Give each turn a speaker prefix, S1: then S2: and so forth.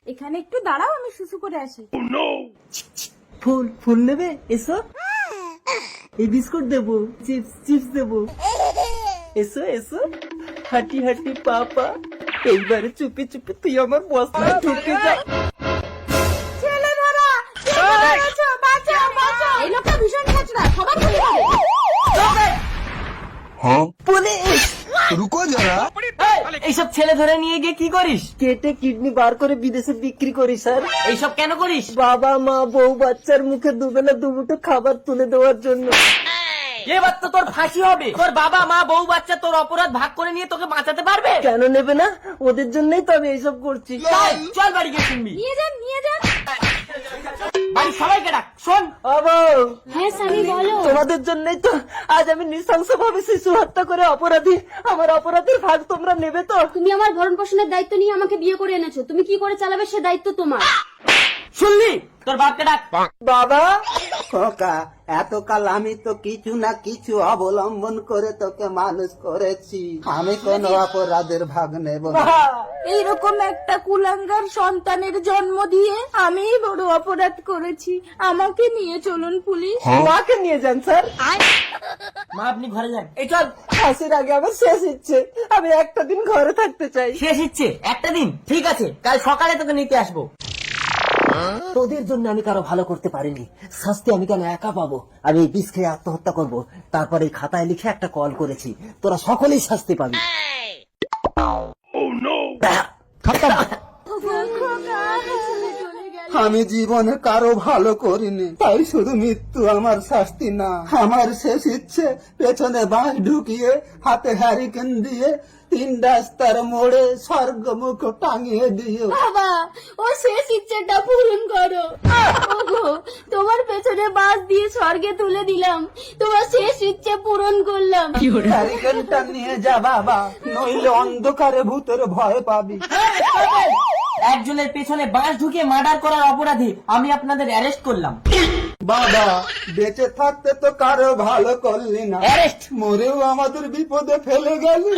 S1: এখানে একটু দাঁড়াও, আমি শুশু করে আসি।
S2: ফুল ফুল নেবে? এসো, এই বিস্কুট দেবো, চিপস চিপস দেবো। এসো এসো, হাঁটি হাঁটি পাপা, এইবারে চুপি চুপি তুই আমার বসনায় ঢুকে যা।
S1: ছেলে ধরা, ছেলে ধরেছো, বাঁচাও বাঁচাও। এই লোকটা ভীষণ খাচড়া, সবার ধরে দেবে।
S2: পুলিশ!
S3: रुको जरा।
S2: এইসব ছেলে ধরে নিয়ে গিয়ে কি করিস? কেটে কিডনি বার করে বিদেশে বিক্রি করি স্যার। এইসব কেন করিস? বাবা মা বউ বাচ্চার মুখে দুবেলা দুমুঠো খাবার তুলে দেওয়ার জন্য। এবার তো তোর ফাঁসি হবে। তোর বাবা মা বউ বাচ্চা তোর অপরাধ ভাগ করে নিয়ে তোকে বাঁচাতে পারবে? কেন নেবে না? ওদের জন্যই তো আমি এইসব করছি। চল বাড়ি গিয়ে শুনবি।
S1: নিয়ে যান নিয়ে যান।
S2: বাড়ি সবাইকে ডাক। শোন
S1: হ্যাঁ স্বামী বলো।
S2: তোমাদের জন্যই তো আজ আমি নৃশংস ভাবে শিশু হত্যা করে অপরাধী। আমার অপরাধের ভাগ তোমরা নেবে তো?
S1: তুমি আমার ভরণ পোষণের দায়িত্ব নিয়ে আমাকে বিয়ে করে এনেছো, তুমি কি করে চালাবে সে দায়িত্ব তোমার।
S2: শুনলি? তোর বাপকে ডাক। বাবা,
S4: খোকা, এতকাল আমি তো কিছু না কিছু অবলম্বন করে তোকে মানুষ করেছি, আমি কোনো অপরাধের ভাগ নেব না।
S1: এইরকম একটা কুলাঙ্গার সন্তানের জন্ম দিয়ে আমি বড় অপরাধ করেছি, আমাকে নিয়ে চলুন পুলিশ।
S2: মাকে নিয়ে যান স্যার। মা আপনি ঘরে যান। এই চল। ফাঁসির আগে আমার শেষ ইচ্ছে, আমি একটা দিন ঘরে থাকতে চাই। শেষ ইচ্ছে একটা দিন? ঠিক আছে, কাল সকালে তোকে নিতে আসবো। তোদের জন্য আমি কারো ভালো করতে পারিনি, শাস্তি আমি কেন একা পাবো? আমি এই বিষ খেয়ে আত্মহত্যা করবো, তারপর এই খাতায় লিখে একটা কল করেছি, তোরা সকলেই শাস্তি পাবি।
S4: আমি জীবনে কারো ভালো করিনি, তাই শুধু মৃত্যু আমার শাস্তি না। আমার শেষ ইচ্ছে পেছনে বাঁশ ঢুকিয়ে হাতে হ্যারিকেন দিয়ে 3 রাস্তার মোড়ে স্বর্গমুখ টাঙিয়ে দিও।
S1: বাবা, ও শেষ ইচ্ছেটা পূরণ করো। ওগো, তোমার পেছনে বাস দিয়ে স্বর্গে তুলে দিলাম, তোমার শেষ ইচ্ছে পূরণ করলাম।
S4: হ্যারিকেনটা নিয়ে যা বাবা, নইলে অন্ধকারে ভূতের ভয় পাবি।
S2: একজনের পেছনে বাঁশ ঢুকিয়ে মার্ডার করার অপরাধী আমি আপনাদের অ্যারেস্ট করলাম।
S4: বাবা, বেঁচে থাকতে তো কারো ভালো করলি না,
S2: অ্যারেস্ট।
S4: মরেও আমাদের বিপদে ফেলে গেলি।